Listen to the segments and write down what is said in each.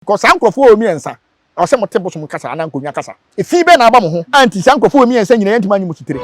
Because sankrofo omi ensa. Ose mo tebo so mo kasa ana nkonya kasa. Efi be na aba mo ho. Anti sankrofo omi ensa nyina yantima anyi mo titire.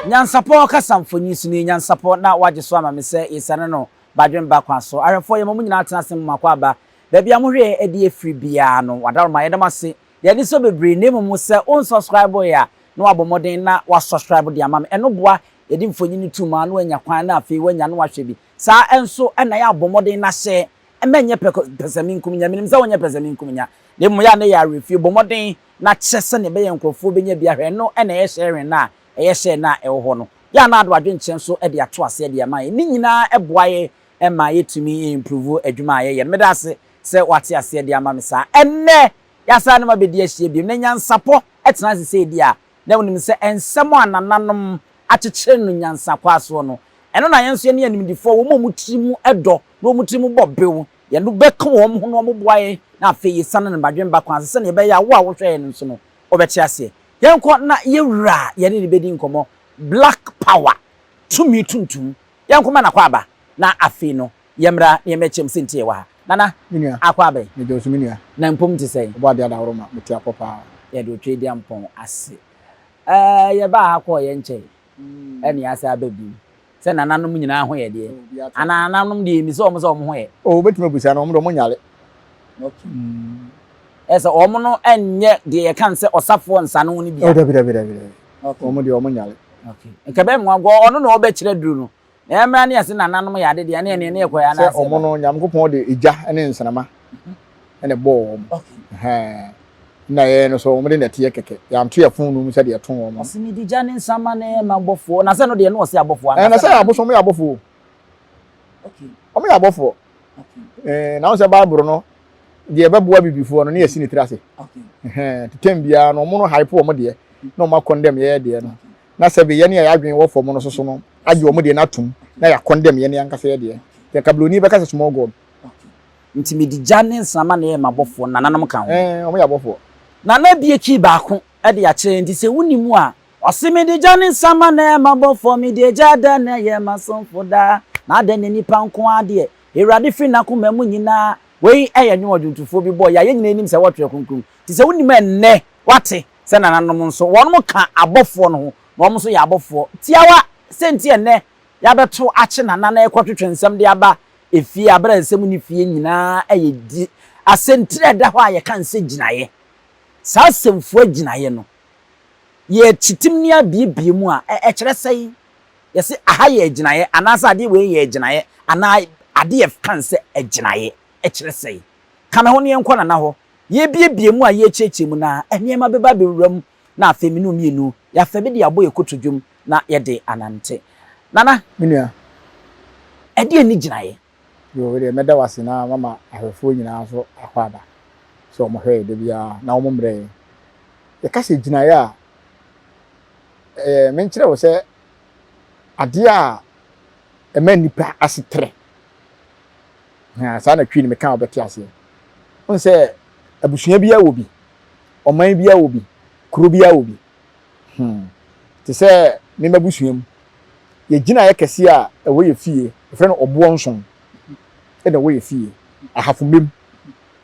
Nyansapo kasamfoni suni nyansapo na waje so ama me se isane no badwen ba kwa so arefo ye mo nyina atena sem makwa aba bebia mo hwe edi efri bia no wadaroma yedamase ye ni so bebre nemu mu se on subscribe ya no abomoden na wa subscribe dia ama me eno boa yedi mfonyi ni tuma no anya kwan na afi wanya no wahwe bi sa enso ena ya abomoden na hye emenye pesami nkumnya minim se wonye pesami nkumnya nemu ya na ya refi abomoden na kyese ne be ye nkrofo benya bia hwe no ena ye sharing na share na ewo no ya na ado adwenche nso e de ato ase de ama ni nyina eboaye e ma yetumi improve adwuma ye medase se wate ase de ama me sa enne ya sa na mabedi ahie bi na nyansapo etena se di a na wonim se ensemo anananom akyekyere no nyansapo aso no eno na yenso ye ne animdifo wo mo tirimu edo no mo tirimu bobew ye no beka wo mo no mo boaye na Feyiase na badwen ba kwan se ne be ya wo a wo hwe nso no obeti ase yenko na yewura yene ne bedi nkomo black power tumi tuntum yenko ma na kwaba na afi no yemra ne mechem sentie wa nana minia akwaba me do minia na mpom ti sei obo ade adawroma meti apopa ye do twedi ampon ase ye ba akọ ye nche eni ase ababi se nananom nyina ho ye de anananom de mi so mo ho ye o betime busa no mo do mo nyale okay esa omo no enye de ye kan se osafo nsa no ni bia o dabi okay omo de omo nyale okay nkebe mwago ono no obekire duru no na emra ne ase nananom ya de ne ne ekoya na se omo no nyamkopon de eja ene nsanama ene bo okay na ye no so omo de nete ye keke ya mto ya fun no mu se de ton omo asimi di ja ne nsama ne mabofo na se no de no se abofo na se aboso mo ya abofo okay omo ya abofo okay na o se Bible no de beboa bibifo no ne yesi ni trase okay tetembia no mo no hype omo de no ma condemn ye de no na se be ye ne ya adwen wo fo mo no soso no age omo de na tum na ya condemn ye ne yankasa ye de te kabloni be kasa small god nti me di jane nsama na ye mabofo na nanom kan omo ya abofo na na bie ki ba ko e de ya kire nti se wunimu a osimi di jane nsama na ye mabofo mi de jada na ye masonfo da na de ne nipa nko ade Ewurade fi na ko mamu nyina wei eye nwo dwuntufo bi boy ya ye nyina enim se wotwe kunkum ti se wunim enne wate se nananom nso wonom ka abofo no ho na omso ya abofo tiawa senti enne ya beto ache nanana ekotwetwe nsem de aba efie abra nsem ni fie nyina eye di asentire da ho aye kan se ginaye sa semfo aginaye no ye chitimni abibie mu a kire sei yesi aha ye aginaye anasa ade we ye aginaye ana ade ye kan se aginaye kire sei kana ho ne enko na ho ye biebie mu a ye cheche mu na eniema beba bewuram na afeminu mienu ya febe de abo ye kotodwum na ye de anante nana minia ede ani ginaye yo we de meda wase na mama ahwefo nyina so akwaba so mo hwe de bia na wo mbre ye kase ginaye a menkyere wo se ade a emanipa asetre sana twi ni meka obeti ase on se abusua bia wo bi oman bia wo bi kuro bia wo bi te se me mabusua mu ye gina ye kese a ewo ye fie efre no obo nson e na wo ye fie ahafumem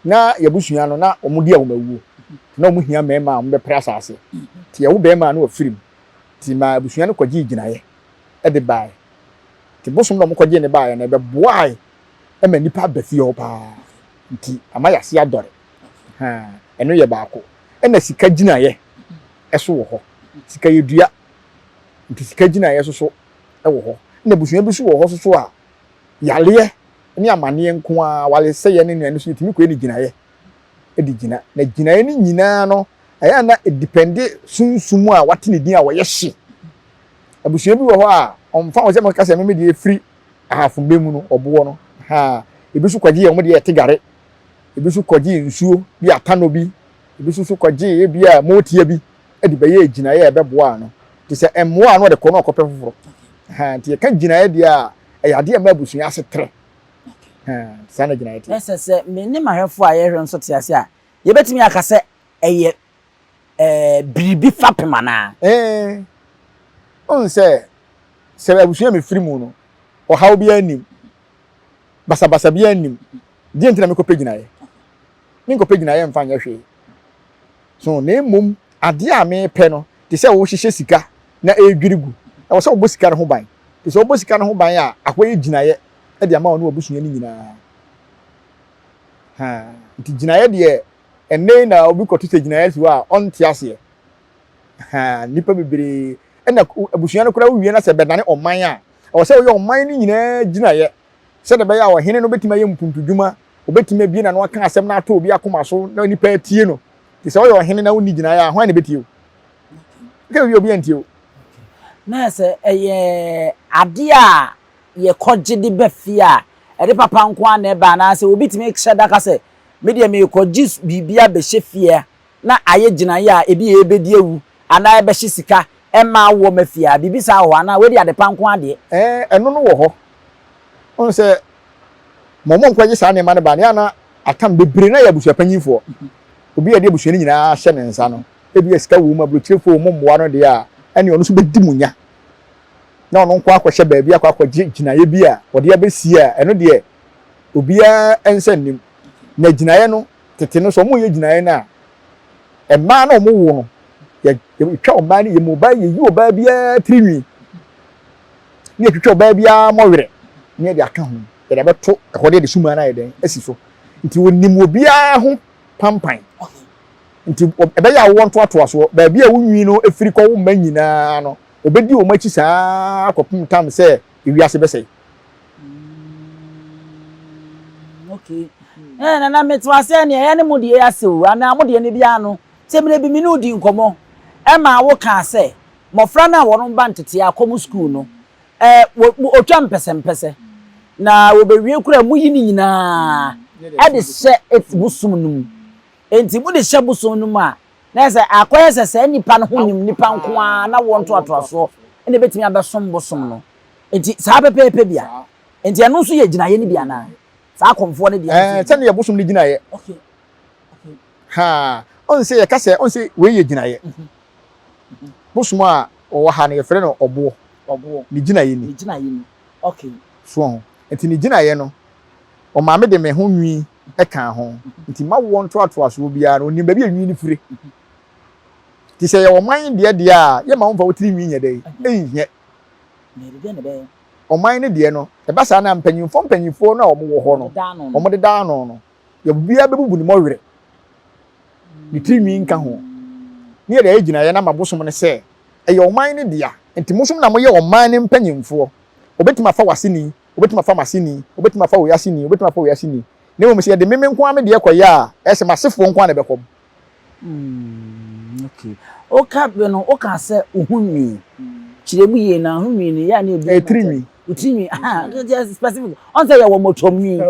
na ye busua no na omudi a wo mawuo na omu hia mema a mo be prasa ase te ye wo be ma na wafirim ti ma abusua no kwaji gina ye e de bai ti bosom no mo kwaji ne bai na be boai ema nipa bafie opa nti amaya se adore eno ye baako ena sika gina ye eso wo ho sika yedua nti sika gina ye so e wo ho na busua bi so wo ho so a yale ni amane nko a wale se ye ne nuanu so timi ko ni gina ye e di gina na gina ye ni nyina no aya na depende sunsumu a wate ne din a wo ye hye abusua bi wo ho a omfa wo se mo kasa me de free ahafumbe mu no obo no ebisu kwaji ye omde ye tigare ebisu kwaji nsuo bi atano bi ebisu kwaji ye bia motie bi edi beye gina ye ebeboa no ti se emmoa no de ko no okope foforo nti ye kan gina ye dia eyade e mabusu ase tre sana gina ye ti se me ni mahwefo a ye hwe nso te ase a ye betimi aka se eye biribi fapemana on se abusua me free mu no o haw bi anim basa bi anim di entina me ko pagina ye me ko pagina ye mfa nya hwe so na emom ade a me pɛ no te sɛ wo hyehyɛ sika na edwirigu na wo sɛ wo bo sika no ho ban te sɛ wo bo sika no ho ban a akoye gina ye e de ama wo no abusua ni nyinaa ha nti gina ye de enne na obi ko tete gina ye si wa on ti ase ha nipa bebre na abusua no kura wie na se bedane oman a o se wo oman ni nyina gina ye se de be ya wo hene no betima ye mpuntudwuma obetima bie na no aka asem na ato obi akoma so na nipa tie no ti se wo hene na wo ni gina ye a hwan na betio ke wi obi antio na se ade a ye kogye de befia e de papa nko na ba na se obi timi hyeda ka se me de me kogye bibia be hyefia na aye gina ye a ebi ebedi ewu ana ebe hye sika Emma wo mafia bibisa ho ana we dia de panko ade eno no wo ho on se momo nkwaje sa ne ma ne ba ne ana atam bebre na ya busua panyinfo obi ya de busua ni nyina hye ne nsa no ebi esika wo ma blochefo mo mmoa no de a ene ono so bedi munya na ono nkwa akwhye ba bi akwagye ginaye bi a wode abesi a eno de obi a ensa nim na ginaye no tete no so mo ye ginaye na emma na mo wo no ya twa oba ni ye mobile ye oba bia trinwi ni twa oba bia mowere ni de aka ho ye de beto ehode de suma na ye den asi so nti wonim obia ho pampan nti ebe ya wo nto ato aso ba bia wunwi no efiri ko wo ma nyina no obedi o machi saa akopum tam se ewiase besai okay na metwa se ne ye ne modie asew ana modie ne bia no se mire bi minu di nkomo Emma wo ka se mofra na wono ba ntete akomu school no otwa mpese na wo bewie kura mu yi ni nyina e de hye busum num enti mu de hye busum num a na se akoye se nipa no ho nim nipa nko a na wo nto ato ene betimi abesom busum no enti sa pepepe bia enti eno so ye ginaye ni bia na sa akomfo ne bia tane ye busum ni ginaye okay ha on se ye ka se on se we ye ginaye busum a o ha na ye frɛ no obo ni ginaye ni okay so enti ni ginaye no o ma me de me ho nwi e kan ho nti ma wo nto ato aso bia no ni ba bia nwi ni fure ti se ye wo man de a ye ma wo fa wo tiri nwi nya dai ehye o man ne de no e ba sa na mpanyimfo na o mo wo ho no o mo de da no ye bia bebubu ni mo were ni tiri nwi nka ho ni ye de ginaye na mabosom ne se e ye o man ne de a nti musom na mo ye o man ne mpanyimfo obetima fa wasini obetima fa masini obetima fa oyasini obetima fa oyasini ne mo se de meme nko ame de ekoya a ese masefo nko na bekom okay o ka be no o ka se ohunwi kiremu ye na ohunwi ne ya na ebi trimi utrimi just specific on say ya wo motomwi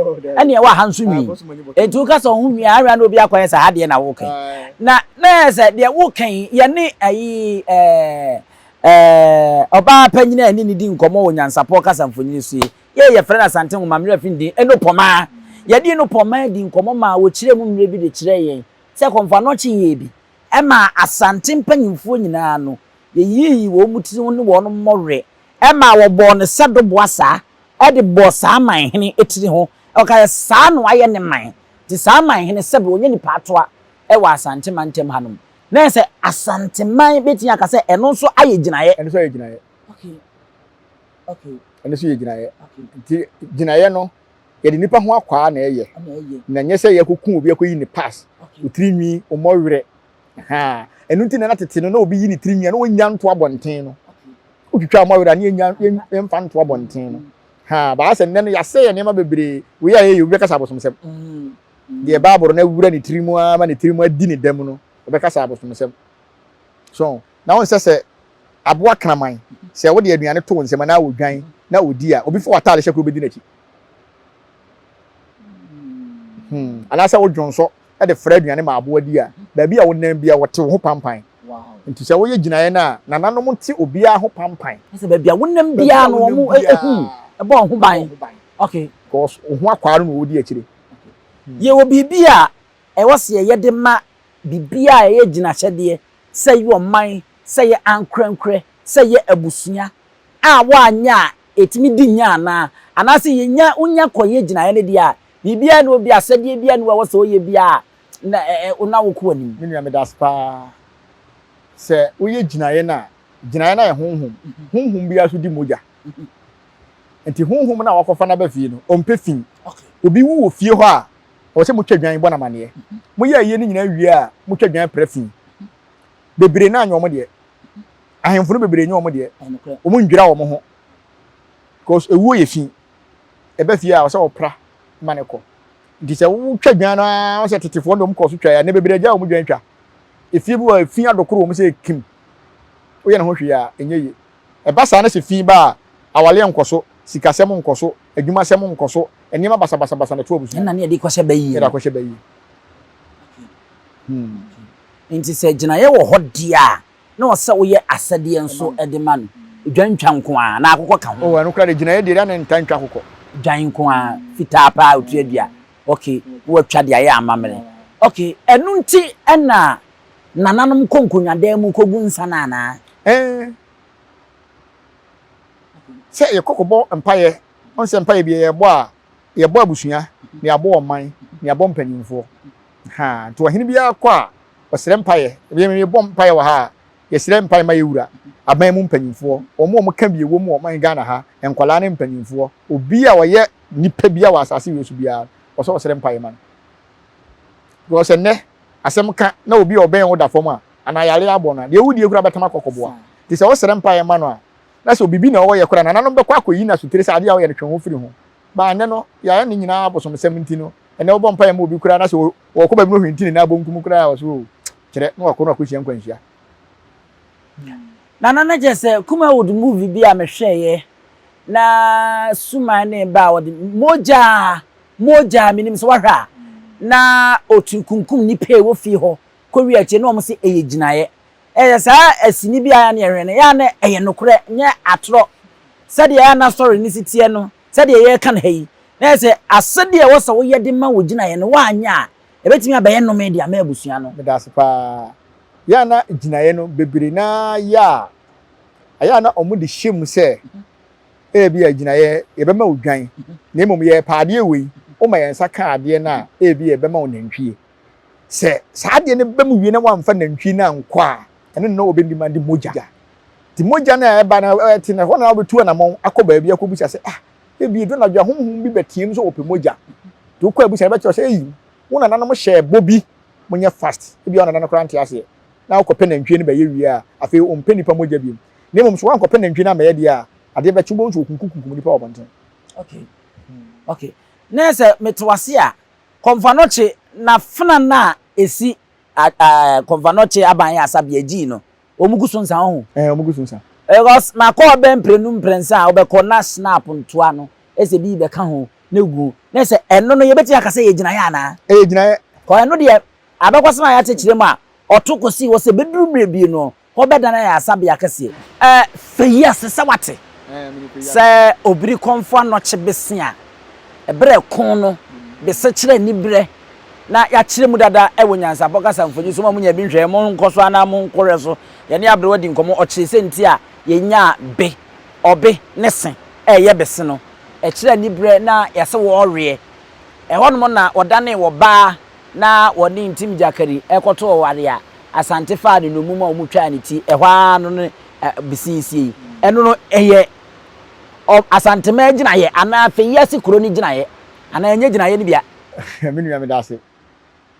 ene ya wa hansunwi etu ka so ohunwi ara na obi akwanye sa hade na wo kan na se de wo kan ye ne ayi oba panyina ani ni di nkomo wo Nyansapo kasamfonyini so ye frɛ na Asanteman mamre afindi eno poma ye di no poma di nkomo ma wo kire mu mre bi de kire yen se komfa no chi ye bi e ma Asanteman panyimfo nyina no ye yi wo mutiri wo ne wo no mmɔre e ma wo bo ne sedo boasa e de bo saa man hene etiri ho e ka saa no aye ne man ti saa man hene sebe onye ni patoa e wa Asanteman ntem hanom na se Asanteman betia ka se eno so aye ginaye okay eno so ye ginaye nti ginaye no ye de nipa ho akwa na eye na nye se ye kokun obi akoyi ni pass otiri nwi o mowere ha enu nti na tete no na obi yi ni tiri nwi na onya nto abonten no otwitwa mowere na enya emfa nto abonten no ha ba se nne no ya se ye ne ma bebre we ya ye obi ka sabosom sem de baboro na wura ni tiri mu ama ni tiri mu adi ni dam no obi ka sabosom sem so na won se aboa kraman se wo de aduane to nsem na wo dwan na odi a obi fo watale hye ko bedi nachi ala se wo dwonso e de fra aduane ma aboa di a ba bi a wo nan bia wo te ho pampan nti se wo ye ginaye na nanom nti obi a ho pampan se ba bia wo nan bia no mo e bo ho ban okay cause ho akwaro no wo di akire ye wo bibia e wo se ye de ma bibia e ye gina hyede say you man say ankrenkre say ye abusua a wanya etimi di nya na anase ye nya unya koye ginaye ne dia bibia no bi asede bia no wo so ye bia na una wo ko anim me nua me das pa se woye ginaye na ye honhom bia so di moja enti honhom na wakofa na ba fie no ompe fin obi wu wo fie ho a wo se mo twadwan bo na mane mo ye ye ni nyina wie a mo twadwan prefin bebre na anyo mo de ahemfo no bebre nyo mo de o mo ndwira wo mo ho because ewu ye fin ebe fie a wo se opra mane ko ndi se wo twadwan na wo se tetefo no mo ko so twa ya ne bebre ja wo mo dwan twa efie bi wa fin adokoro wo mo se kim wo ye na ho hwe a enye ye eba sa na se fin ba awale nkoso sikasem nkoso adwumasem nkoso enima basa na to obusu na ne de kwose bayi era kwose bayi nti se ginaye wo hodia na wo se wo ye asade enso edema no dwantwa nko a na akokọ ka ho o anu kra de ginaye de na ntantwa akokọ dwan nko a fita pa otu adua okay wo twa de aye amamre okay enu nti na nananom konkonwade mu kogu nsa na na se ye kokobo empaye on se empaye bi ye bo abusua ne abo oman ne abo mpanyimfo ha to hene bia kwa osere empaye bi me bo empaye wa ha ye sere empaye ma yewura aban mu mpanyimfo omo ka bi ewo mu oman Ghana ha enkwala ne mpanyimfo obi a woye nipa bia wa asase wesu bia oso osere empaye man go se ne asem ka na obi oben wo da fom a ana yare abo na de wudi ekura betama kokoboa ti se osere empaye man a na so bibi na owo ye kura na nanom be kwa akoyi na so tere sa ade a wo ye ne twon ho firi ho ba ne no ya ne nyina abosom 70 no ene wo bompa ye mo bi kura na so wo ko ba bi no hwenti na abonkum kura a so kire na wo ko hia nkwanhia na jese kuma would movie bi a mehweye na suma ne ba wo moja minim so wahwa na otunkunkum ni pe wo fi ho ko wi ache na o mo se eye ginaye sa asini bi aya na yehwene ya na eye nokure nye atro sade ya na story ni sitie no sade ye kan hayi na se asade wo so wo ye de ma wo ginaye no wa anya ebetimi abaye no media ma abusua no me da so pa ya na ginaye no bebre na ya aya na omu de hyem se bi aginaye ye be ma odwan na emom ye paade we o ma yensa ka ade na ye be ma onantwie se saade ne be mu wie na wamfa nantwie na nkwa ene no obendi ma di moja ti moja na eba na ti na ho na obetu na mon akoba bia kobusa se bi do na dwa honhom bi betiem so ope moja to ko abusa be cho se wona nanom hye bobi munye fast bi ona na kranti ase na akọ penantwie ne be ye wie a afi o mpenipa moja bi ne mom so wankọ penantwie na me dia ade be chugbo nso kunkukum nipa obonten okay nese metwase a konfanoche na fana na esi konfanoche aban ya asabia gi no omuguso nsa ho omuguso nsa because ma ko be mprenu mprensa obekọ na snap ntoa no ese bi be ka ho na gu nese eno no yebeti akase ye gina ya na gina ye ko eno de abekwasana ya techire mu a otokosi wo se beduru brebi no ho beda na ya asabia kase Feyiase se wate se obiri konfo anoche besia ebre kon no be se kire ni bre na ya kire mu dada ewo Nyansapo kasa mfonyi so ma nya bi nhwe mo nkoso ana mo nkore so ye ne abre wadi nkomo o kire se nti a ye nya be obe ne sen ye bese no e kire ni bre na ya se wo ore hono na odane wo ba na woni ntim jakari ekoto ware a asante faade no muma omutwa ne ti hwa no ne bisisi eno no eye Asanteman gina ye ana Feyiase kuro ni gina ye ana enye gina ye ni bia me nua me da se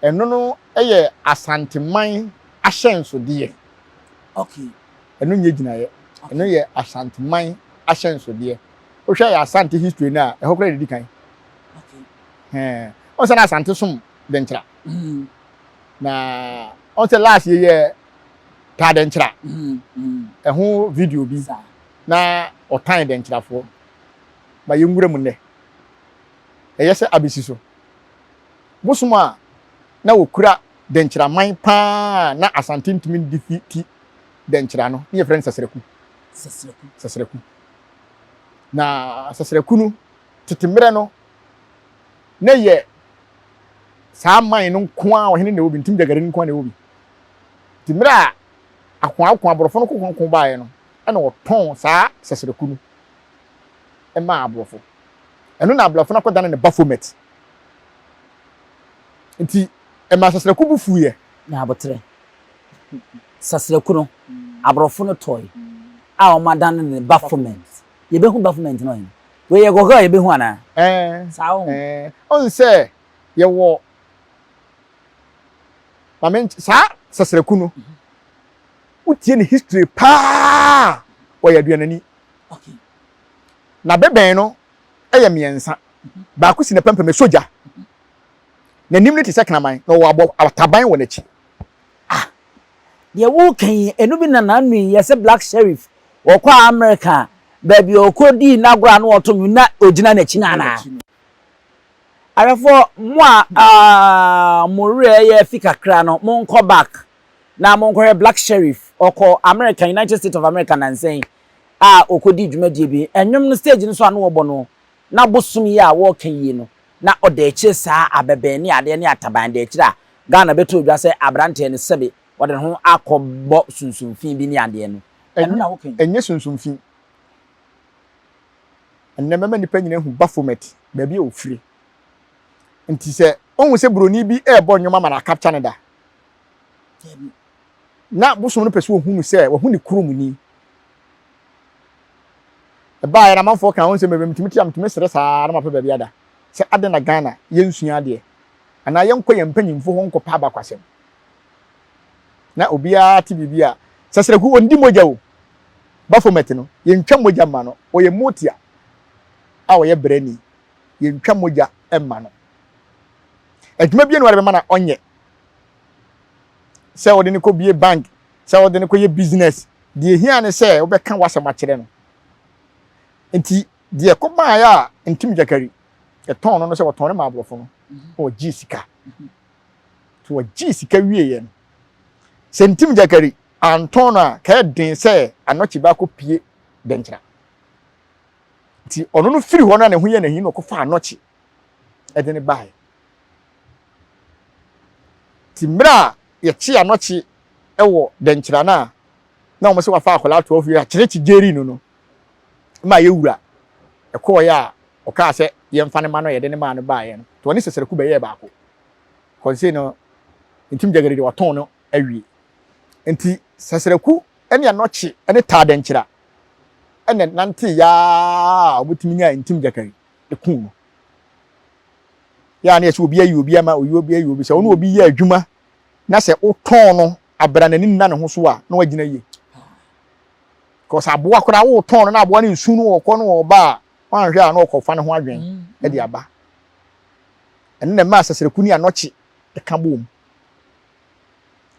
eno no eye Asanteman ahyenso de okay eno nye gina ye eno ye Asanteman ahyenso de o hwa ya Asante history na e hokra dedi kan okay on se na Asante som de ntra na on se last ye ta de ntra ho video bi na otan de nkrafo ba yengure mu ne eyese abisi so busuma na wokura de nkraman pa na Asante ntimi defeat de nkra no ne friend sesreku na sesreku no titimre no ne ye sa man no nko a ohene na obi ntim dagare nko na obi timra akwa aborofo no kokon bae no e na oton saa sesreku no e ma aborofo eno na aborofo na kodan ne bafomet nti e ma sesreku bu fuye na abotre sesreku no aborofo no toy a o madan ne bafomet ye behu bafomet no we ye gogo ye behu ana saa on se ye wo mamen saa sesreku no utie ne history pa o ya duanani okay na beben no eye miensa ba ko si ne pempem soja na nim ne ti seknaman na wo abo ataban wo na chi ye wo kan enu bi na nanu ye se black sheriff wo kwa America baby okodi na gora no oto na ogina na chi na na arefo mo a more ye fika kra no mo nko back na mo nko black sheriff oko America United States of America na nsen a okodi dwumadie bi enwom no stage no so anu obo no na bosum ye a wo kan yi no na odachi saa abebe ni ade ni ataban de kira Ghana beto dwa se abrante ne sebe wode ho akobbo sunsunfin bi ni ade no eno na wo kan enye sunsunfin enema nipa nyina hu bafomet ba bi ofiri nti se onwu se broni bi ebo nwoma ma na capture ne da na bosum no pese ohunu se wo ni kurumuni e ba ya na manfo kan won se mebem timiti am timesere saa na mape ba bi ada se ade na Ghana yensua ade ana yenko yempanyimfo ho nko pa ba kwasem na obia ti bibia sesreku ondi moja o bafomet no yentwa moja ma no oye motia a oye brani yentwa moja emma no adwuma bi no wale ma na onye se wode ne ko bie bank se wode ne ko ye business die hia ne se obeka wasema kire no enti die ko ma ya ntim jakari e ton no se wo ton ne ma abrofo no o ji sika to o ji sika wie ye no se ntim jakari anton a ka den se Anokye ba ko pie denkyira ti ono no firi ho na ne ho ye na hin no ko fa Anokye e de ne bae ti mra ye chi Anokye e wo denkyira na o se wa fa akola 12 years kirechi jeri no ma ye wura e ko ya o ka se ye mfa ne ma no ye de ne ma no bae no to oni sesere ku be ye ba ko konse no ntim jagari de waton no awie enti sesreku ene Anokye ene ta denkyira ene nante ya obutimi nya ntim jakari de kun no ya na ye obi ayi obi ama obi ayi obi se ono obi ye adwuma na se uton no abra nani na ne ho so a na wagina ye ko sa aboa kora wo ton no na aboa ne nsu no wo no oba wan hwe a na okofa ne ho adwen e de aba ene na ma sesreku ni Anokye e ka bom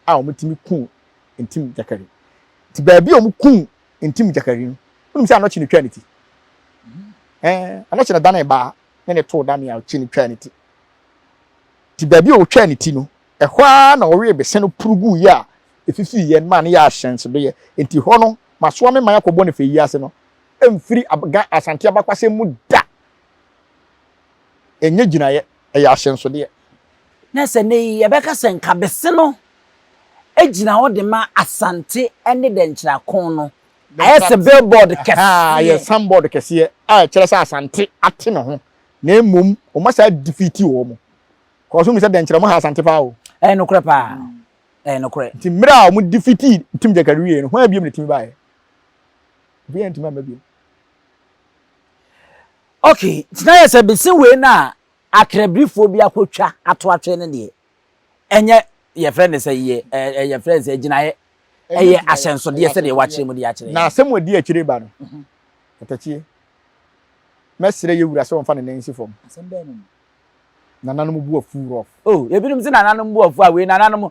a o mutimi kun ntim jakari ti baabi o mu kun ntim jakari no unum se Anokye ne twa ne ti Anokye na dana ba ne to dana ya chi ne twa ne ti ti baabi o twa ne ti no ehwa na owe be se no purugu ya efifi ye ma ne ya ahyense be ye enti ho no maso me man yakobo ne Feyiase no emfiri asante abakwase mu da enye ginaye e ya ahyenso de na se ne ye beka senka bese no ejina ho de ma asante ene denkyira kon no ayese billboard kese ye sandboard kese a kire se asante ate ne ho na emom o ma sa defeat wo mo ko so mi se denkyira mo ha asante pa o no kure pa no kure ti mira o mu defeat ntim jakari wie no ho abiem ne timi bae bi entima mabiem okay tina yese bese we na akrebrifo bi akotwa ato atwe ne de enye ye friend say ye friend say ginaye eye ahyenso de se de wakyere mu de akyere na asem wadi akyere ba no atachie mesre ye wura se won fa ne nansi fom asem be no nananum bu afu rof ebinum se nananum bu afu a we nananum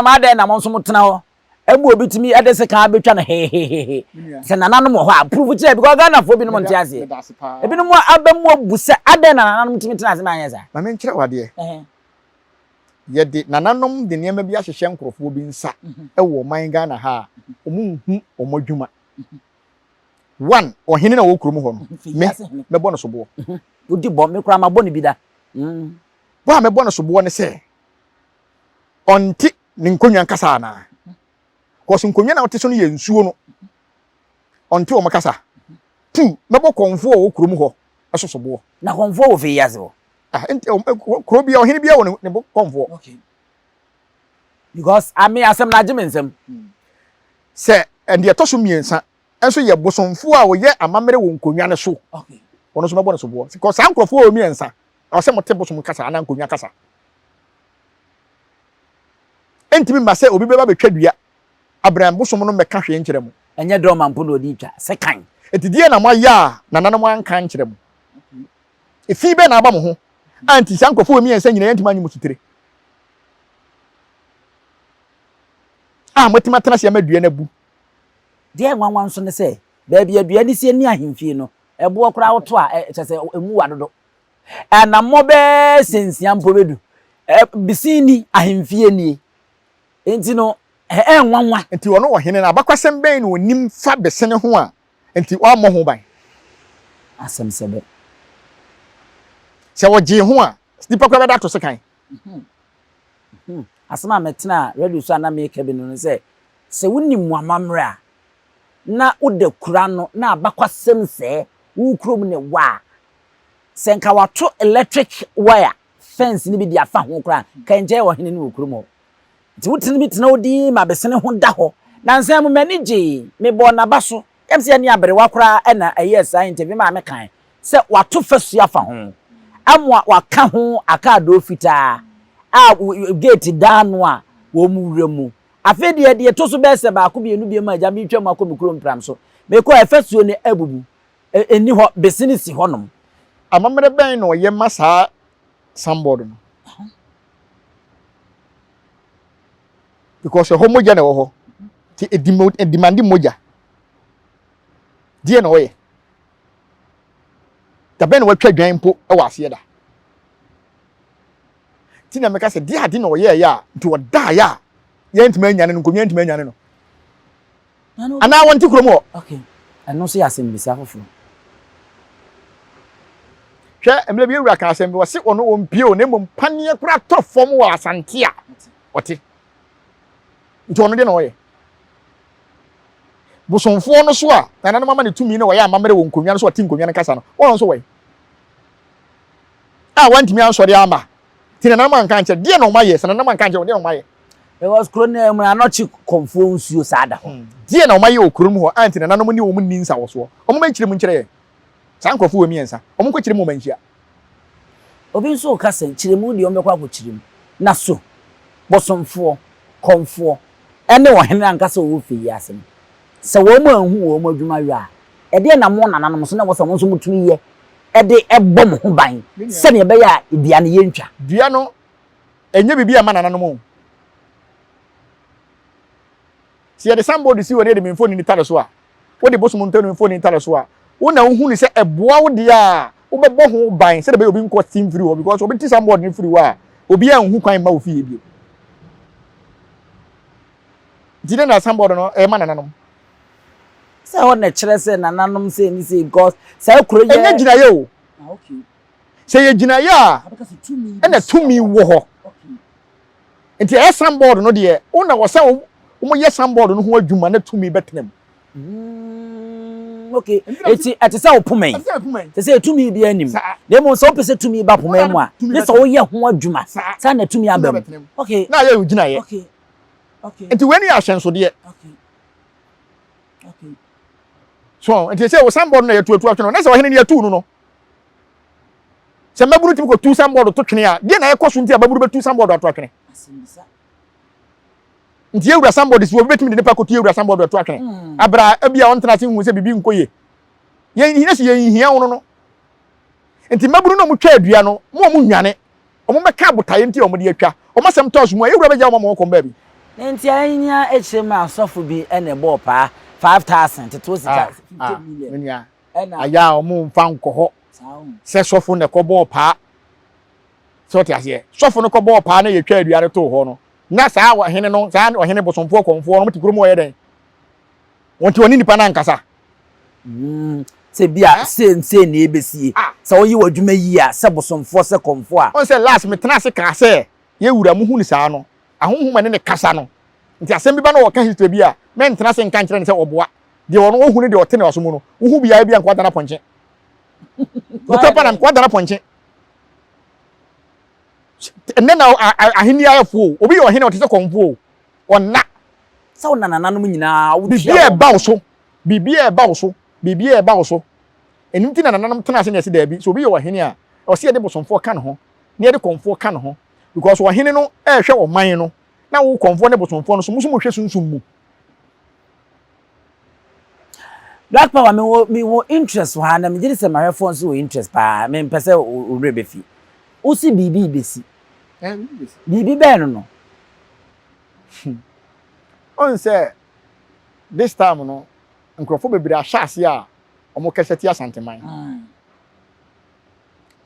ade na mo nso mutena ho ebu obitimi ade se kan betwa no he se nananum ho a prove kire because Ghana fo binum ntiase ebinum abam abu se ade na nananum timi tena se manye za ma men kire wade ye de nananum de niam bi ahyehye nkrofo bi nsa ewo man Ghana ha omunhu omodwuma one ohene na wo kurom ho no me bo no sobo odi bo me kura ma bo ne bi da bo a me bo no sobo ne se onti ne nkonwa nkasa na because nkonwa na wote so no ye nsuo no onte o makasa tu mebo konfo o kurom ho asosobo na konfo wo Feyiase wo enti kuro bia ohene bia wo ne bo konfo okay because ame asem na agimensem se and ye toso miensa enso ye bosomfo a wo ye amamere wo nkonwa ne so okay ono so mebo ne so bo because ankrofo o miensa awse mote bosom kasa ana nkonwa kasa enti mi ma se obi beba betwa dua Abraham bosom no meka hwe nkire mu enye do mampo no odi twa sekan etidie na moya na nanam anka nkire mu efi be na aba mo ho anti sankofo o miensa nyina yantima anyi musutere motima tena se amadua na bu de nwanwan so ne se baabi adua ni sie ni ahemfie no ebo okra woto a kyese emu wadodo na mobe sensia mpo bedu bisini ahemfie ni enti no nwanwa enti wono wo hene na abakwasem ben no nim fa besene ho a enti wa mo ho ban asem sebe se wo je ho a nipa kwa beda to se kan asema metena radio so na make bi no se wonim amamre a na ode kura no na abakwasem se wo krom ne wa se nka wato electric wire fence ni bi dia fa ho kura kan je wo hene ni wo krom ho ti wutini bi tena odi ma besene ho da ho na nsem manage me bo na baso em se ani abere wakora na ayesa interview ma me kan se wato fasu afa ho amwa waka ho aka do fita gate dano a wo mu wremu afede de to so be se ba ko bienu bi ma ja mi twam akọ mikro mpram so me ko efasuo ne abubu eni ho besene si honom amamre ben no ye masa samboard no because homoja na wo ho ti edimandi moja die na wo ye da ben wo twa dwan mpo e wa ase da ti na meka se die ade na wo ye ya nti wo da ya ye ntima nyane no nkomia ntima nyane no ana won ti kromo okay eno so ya sembisa foforo hwe emle bi ewura ka asem bi wo se ono wo mpie o na mom panie kura to fom wo asante a ote nti ono de na wo ye bosomfo no so a na na mama ne tumi ne wo ye amamere wo nkonwa no so ati nkonwa no kasa no wo so wo ye wantimi ansori ama tina na man kan che de na ma ye sana na man kan che de na ma ye e was krone mu Anokye konfo nsuo sada ho de na ma ye okurum ho anti na nanom ni wo mu ninsa wo so o mo mankyire mu nkyire ye sankofo wo miensa o mo kwkyire mu manhyia obi nso kasa nkyire mu de o mekwa kwkyire mu na so bosomfo konfo ene wo hene ankasa wo Feyiase se wo ma hu wo ma adwuma wi a de na mo nananom so na wo so mo so mutumi ye ede ebom ho ban se ne be ya dua ne yentwa dua no enye bibia ma nananom o si ye de somebody si wo ne de me phone ni tare so a wo de bosum ntano me phone ni tare so a wo na hu ni se eboa wo de a wo bebo ho ban se de be obi nko team free wo because obi ti somebody ni free wa obi an hu kwan ma wo fi ebio dide na somebody no e ma nananom se ho na kire se nananom se ni se god se kuro ye enye gina ye o okay se ye gina ye a ena tumi wo ho nti e somebody no de una wo se wo ye somebody no ho adwuma na tumi betenem okay eti se opome se tumi bi anim na mo so pese tumi ba poma mu a ne se wo ye ho adwuma sa na tumi abam okay na ye gina ye okay nti weni ahyenso de okay so enti se wo somebody na ye tu atweno na se wo hene ne ye tu no se maburu timi ko tu somebody to twene a de na ye koso nti ababuru betu somebody to atwene asimisa nti ye wura somebody si wo betimi de nipa ko tu ye wura somebody to atwene abra abia on tena se hu se bibi nkoye ye hina se ye hia wono no nti maburu no mu twa adua no mo nwane o mo meka abotaye nti o mo de atwa o masem toss mu ye wura beja o mo ko ba bi nti anya echema asofo bi ene bo pa 5000 to 50 million aya o mo mfa nkoho se sofo ne ko bo pa so ti ase sofo ne ko bo pa na ye twa adua re to ho no na saa wa hene no saa o hene bosomfo konfo no mtikuru mo ye den wonti woni nipa na nkasa se bia se ne ebesie se wo yi wadwuma yi a se bosomfo se konfo a on se last me tena se ka se ye wura mu hu ni saa no ahonhoma ne kasa no nti asem bi ba na wo ka history bi a men tena se nka nkyerɛ ne sɛ oboa de ono ohunu de ote ne waso mu no uhu bia bi anko dana ponche ukapa na anko dana ponche enne na ahini ayefo obi ye ohene otese konfo onna sa wona nananom nyinaa wo bibia e ba wo so enim ti na nananom tena ase na ase da bi so obi ye ohene a o se ye de bosomfo ka ne ho na ye de konfo ka ne ho because ohene no ehwe wo man no na wo konfo ne bosomfo no so muso mo hwe sunsum mu Black Power me wo interest wa na me gidi se my phone so interest pa me pese o rebe fi o si bibi besi bibi be no on say this time no nkrofo bebere ahase a omo keseti Asanteman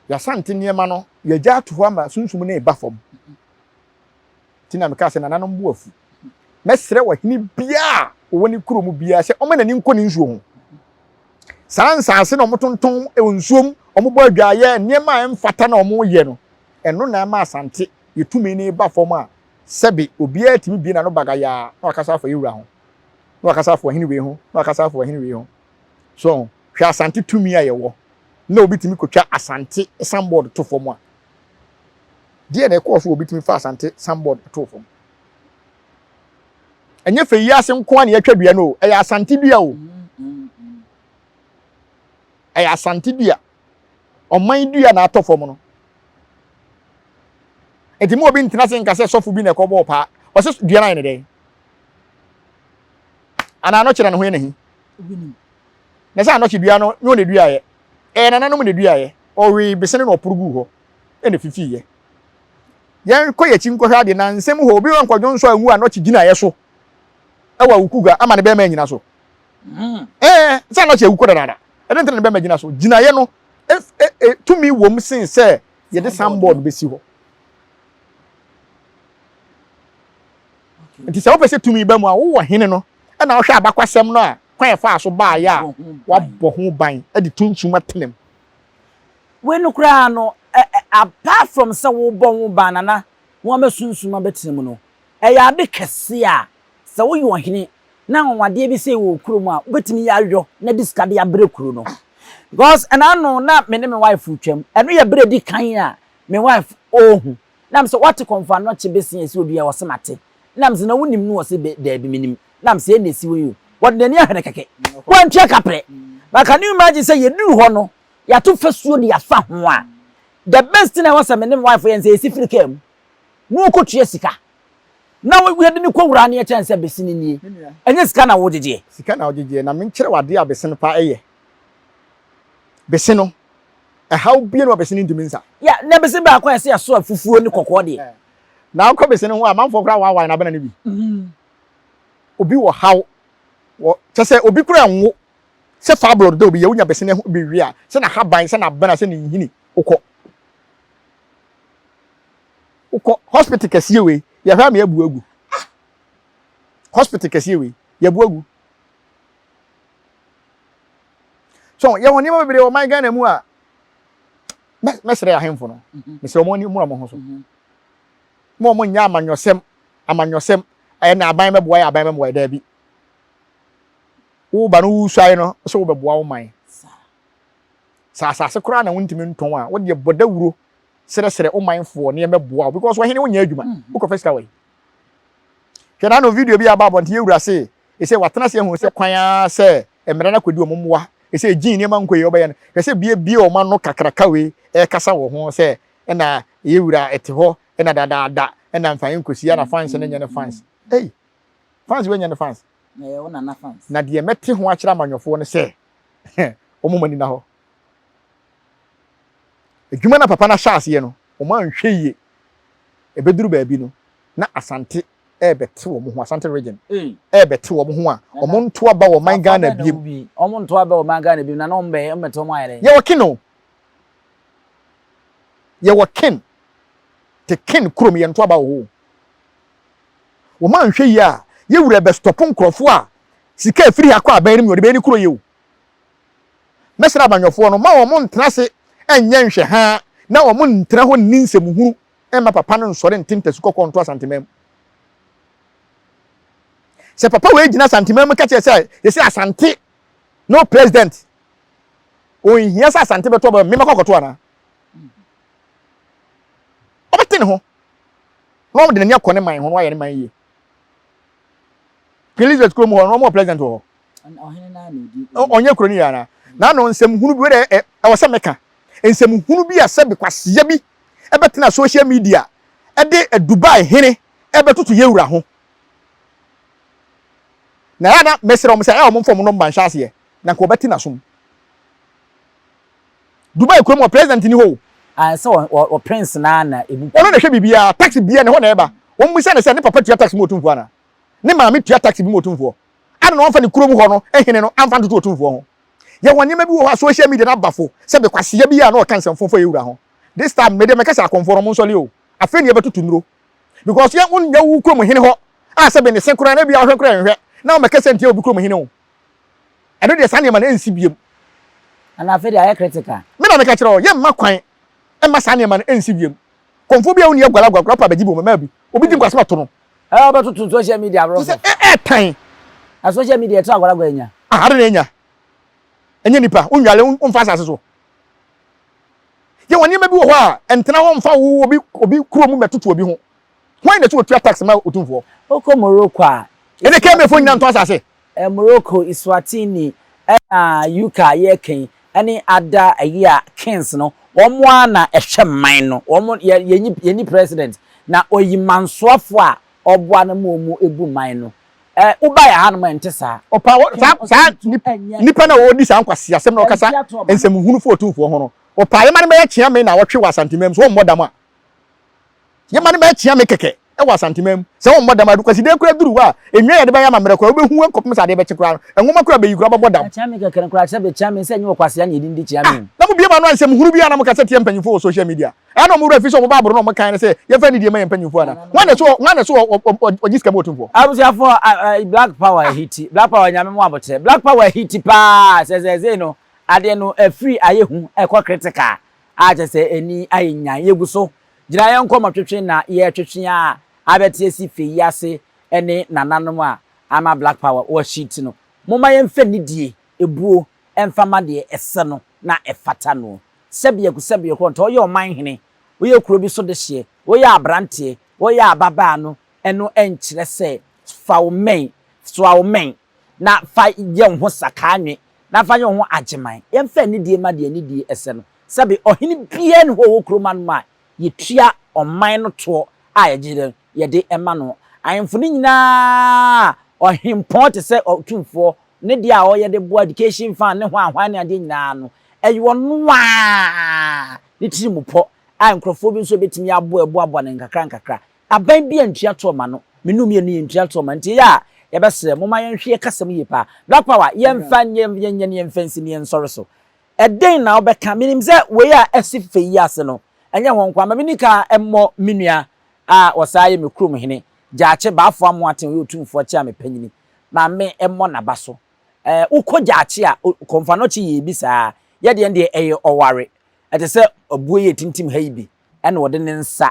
ya sante niema no ya ja to ho ama sunsum na e ba fom tina me ka se nananom bu afu mesre wa hini bia woni kuromu bia se omo nani nko ni nsuo ho sansanse na omo tonton e nsuom omo bo adwaye niema emfata na omo ye no eno na ma Asante yetumi ni ba fom a sebe obia timi bi na no bagaya na wakasa afọ yewura ho na wakasa afọ hini we ho na wakasa afọ hini we ho so hwa Asante tumi ayewo na obi timi kotwa Asante sandboard to fom a die na ekọ so obi timi fa Asante sandboard to fom enye Feyiase nko na yatwa dua no eya Asante dua o eya Asante dua oman dua na atọ fom no enti mo obi ntina se nka se sofu bi na ekobo pa o se dua na ne dey ana Anokye na ne ho ye nahi na se Anokye dua no no ne dua ye nananom ne dua ye o wi besene no opurugu ho ene fifi ye yan koyechi nkohwa de na nsem ho obi wankwadwo nso anwu Anokye gina ye so ewa ukuga ama ne be ma nyina so se Anokye ukuga dada ede ntre ne be ma gina so gina ye no tumi wom sin se ye de sandboard besi ho nti se wo pese tumi ba mu a wo hene no na wo hwe abakwasem no a kwan fa so ba ya wa bo ho ban e de tuntum atenem we no kra no apart from se wo bo ho banana wo ma sunsuma betenem no ya de kese a se wo yo hene na wade bi se wo kurom a betimi ya adwo na diska de ya bre kuro no because and I know na me ne me wife twam eno ya bre di kan a me wife ohu na me se what confirm no che besin esi odua wo se mate na me se na wonim no wo se da bi minim na me se na esi wo yo what the near keke wan tia kapre but can you imagine say you do ho no ya to fasuo de ya fa ho a the best thing I was me ne wife yen say esi frikam no ko tue sika na we de ne kwura na ya chance besin ni enye sika na wo jeje sika na wo jeje na me nkire wade abesin pa eye besino how bia no besin ndumi nsa ya na besin ba kwa se ya so afufuo ni kokko de na akọ besin ho a manfo kra wa na bana ne bi obi wo how wo chese obi kura nwo se fablo do obi ye unya besin ho bi wi a se na haban se na bana se ne nhini ukọ hospital kasiye we ya hwa me abu agu hospital kasiye we ya bu agu so ye woni mo bebere o man Ghana mu a mesere ahemfo no mesere mo ni mu ho so mo nya amanyosem aye na aban meboa ya aban meboa da bi wo ba no usai no so wo beboa wo man sa se kura na wontimi nton a wo de bodawuro sere wo manfo ne meboa because wo hene wo nya adwuma wo ko fisika wai kena no video bi aba bonte yewura se e se watena se hu se kwan a se emere na kwedi ommoa e se gin ne manko ye obaye no e se bie o man no kakraka we e kasa wo ho se na yewura ete ho na da na mfanye nkosi ya na fans na nya na fans fans we nya na fans wo na fans na de mete ho akira manyofo no se omomani na ho edwuma na papa na shaase ye no o man hweye ebeduru baabi no na Asante bete wo ho Asante region bete wo ho a omo nto aba wo man Ghana biem omo nto aba wo man Ghana biem na no mbe mbeto mo ayere ye wakino ye wakin te kin krom ye nto aba wo man hwe yi a ye wura be stop nkrofo a sika afiri akọ aban rim yo de be ni kro ye o mesra abanyofo no ma wo mo ntena se enye nhwe ha na wo mo ntena ho ninsem huru ma papa no nsore ntenta su kokko nto Asanteman Se papa we gina Asanteman ka che say ye say Asante no president o hia say Asante beto ba me makokoto ana obete ne ho no de ne akone man ho no aye ne man yi Elizabeth krom ho no mo president ho ohene na odi onye kro ni yana na no nsem hunu bi e wose meka nsem hunu bi ase bi kwase bi ebete na social media e de Dubai hene ebetutu yewura ho na yana mesere o mse e o mfom no mba nhase na ko beti na som Dubai krom o president ni ho so o prince na ebu ono na hwe bibia taxi bia ne ho na eba wo mu se ne papa tua taxi motumfo ana ne maame tua taxi bi motumfo ana no mfa ne krom ho no ehene no amfa ntoto otumfo ho ye wonye ma bi wo social media na bafo se be kwase ya bi ya na o kan semfo yewura ho this time me de meka sa konfo no mo nsole o afi ne betutu nuro because ye unya wu krom hene ho a se be ne senkura na bia hwe kura hwe na o meka sentia obi krom hene ho eno de sa ne ma na ensi biem ana afi de aye critical me na meka kire o ye mma kwan e ma sa ne ma na ensi biem konfo bia uni agwala pa bagibo ma bi obi di nkwaso to no betutu social media bro se tan a social media to agwala enya ade na enya enye nipa unwale umfa asase so ye woni ma bi wo ho a entena wo mfa wo obi kuro mu metutu obi ho hwan na tu otua tax ma otumfo oko Morocco a ene ke me fo nyina nto asase Morocco Eswatini UK ye ken ani ada ayi kings no womo ana ehwe man no womo ye president na oyimansoafo a oboa na mu ebu man no uba ya hanu ma ntesa opa sa nipa na wo di sa nkwase asem na okasa ensem hunu fo otumfo ho no opa ye mane ma chia me na wotwe wa Asanteman so wo modam a ye mane ma chia me keke e wa Asanteman se wo modam adu kwasi de kura duru wa enwa ye de ba ya ma mere kwa obehu enkopem sa de be chekura enwoma kura be yikura bodam chia me keke kura chia be chia me se nyi kwase ya nyedi ndi chia me na mu bia ma no ensem hunu bia na mo kasa tie mpanyimfo wo social media ana mo refi so mo ba bro no mo kan se ye fa ni die ma mpanyimfo ana wane so ojiska bo otumfo abusia for black power hiti black power nyame mo abote black power hiti pa se no ade no free ayehu ekọ critical a je se eni ayenya yeguso gira ye nko matwetwe na ye twetwe a abete si Feyiase ene nananom a ama black power wo shit no moma ye mfa nidie ebuo emfa ma de ese no na efata no sebie ko nto ye oman hene wo ye kuro bi so de hye wo ye abrante wo ye ababa no eno enkyere se fa wo men na fa ye ho sakanwe na fa ye ho ageman ye mfa nidie ma de nidie ese no sebe ohini bia no wo kuro man ma ye tua oman no to a ye de ema no ayemfo ni nyina ohimpo te se otumfo ne dia o ye de bo education fan ne ho ahwan ne ade nyina no eyo no a ne tiri mu po a nkrofo bi nso betimi abo ne nkakra aban bi antua to ma no menum ye ne antua to ma nti ya ye besere mo ma yenhwe kasam ye pa black power ye mfa nye mfansi ne nsore so eden na obeka minim se we a esi Feyiase no enye ho nkwa ma minika emmo minua a wosaye me krum hene jaache baafo amoaten we otumfo chi a me panyini ma me emmo na baso ukọ jaache a komfa no chi ye bi saa ye de ende eye oware ete se obuo ye tintim ha ibi ene wode ne nsa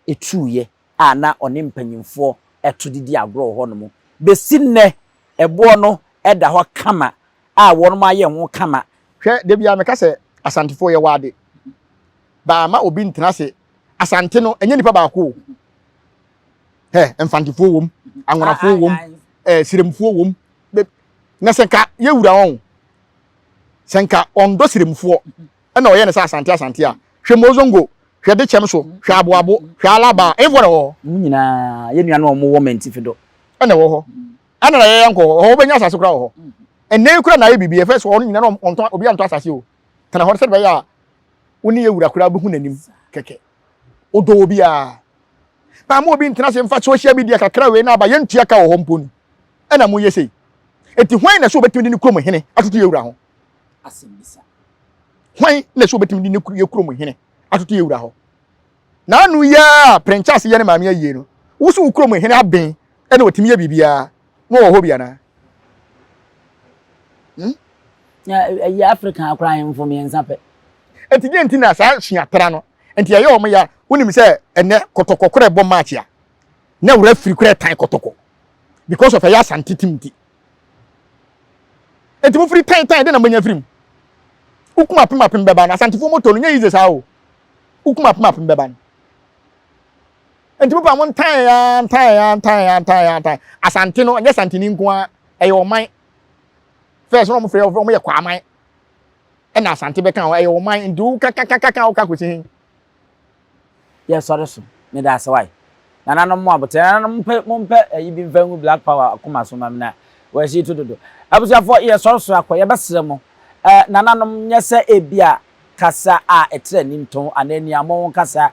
etuye a na one mpanyimfo etodidi agro ho no mo besinne ebo no eda ho kama a wono ma ye ho kama hwe de bia me ka se asantefo ye wade ba ma obi ntena se asante no enye nipa ba ko enfantefo wom anwonafo wom siremfo wom na senka ye wura won senka ondo siremfo na oye ne sa asante a hwe mozongo hwe de chem so hwe aboabo hwe alaba evore ho nyina ye nua no omo wo mentifido na wo ho ana na ye yanko ho benya asase kura ho enne kura na ye bibie fe so ono nyina no onto obi anto asase o tana ho se be ya woni ye wura kura behu nanim keke odo obi a ba mo obi ntena se mfa social media kakra we na ba ye ntua ka ho mponi ana mo ye sei eti hwan na so betimi ni krom hene atoto ye wura ho Asem bisa hwan na so betimi ni ye krom hene atoto ye wura ho na anu ya prenchas ye ne maame aye no wusu krom hene aben ana otimi ye bibia no wo ho bia na ya African akra info me nsape enti je enti na sa suatra no enti aye o mo ya wonim se ene kotokokore bo match a na wura firi kure tan kotoko because of Feyiase antitimity. Enti mo free time de na manya free. Ukuma pem beba na Asantefo moto no nya easy sa o. Ukuma pem beba. Enti mo pa mo time Asante no nya Asante ni nko a e yo man. First no mo free mo ye kwa man. E na Asante be kan e yo man ndu kaka o ka kwesi. Yes, sorry so. Me da say why. Nananom mo abote nananom mo yi bi mfangu black power akoma so mam na we shi to dodo. Abusuafo ye so akoye besere mo. Nananom nyese ebia kasa a etre ni nton anani amon kasa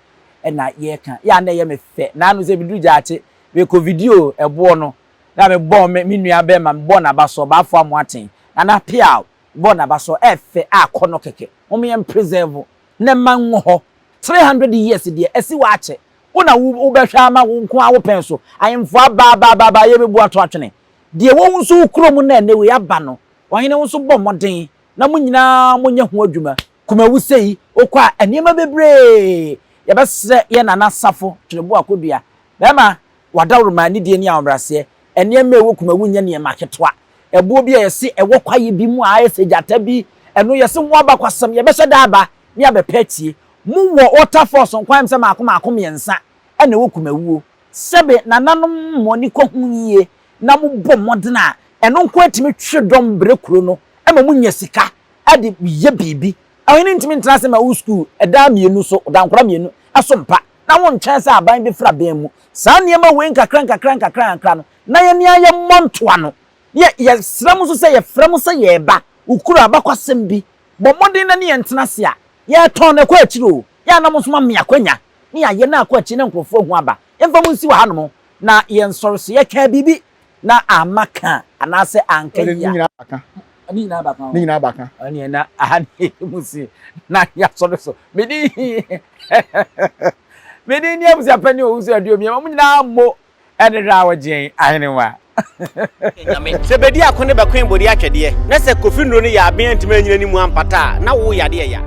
na ye kan ya na ye me fe na anu se bidu jaache we ko video ebo no na me bo me nua be ma me bo na baso ba afo amoaten na Appiah bo na baso efe akono keke mo me preserve na man ho 300 years de esi wa ache una wo behwa ma wo nko a wo pen so ayemfo ba ye bebu ato atwene de wo nso ukrom na ne we aba no wahene wo nso bɔ moden na mo nyina mo nya ho adwuma kuma wu sei okwa eniema bebre ye bese ye nana safo twebo akodua bema wadawroma ni de ni awbrase eniema ewo kuma wu nya ne maketwa ebo bi yesi ewo kwaye bi mu a yesi jata bi eno yesi ho abakwasam ye behye da aba ni abepatie mu wo water force nkwam se makom yensa ene wo kuma wuo sebe nananom mo ni ko hunye na mo bɔ modena eno nko atimi twedom brekuro no ema mu nya sika ade ye bibi awini ntimi ntrase ma wo school eda mienu so dankora mienu asompa na won chance aban bi fra ben mu saa niema we nkakran no na ye nia ye montoa no ye sram so se ye fram so ye ba ukuru abakwasem bi bɔ modena ne ye ntenase a ye ton na kwa akiro ya na mo so ma me akwanya ni aye na akwa achi na nkrofo hu aba yemfa mu nsi wa hanom na ye nsoro so ye ka bibi na amaka anase anka ya ni na abaka ani na ani musi na ya so medi ni abusi apani o usu aduo mi mo nyina mo ene ra wajen ahenewa se bedi akone be kwen bodi atwede na se kofi nro ni ya aben ntime nyina ni mu ampata na wo yade ya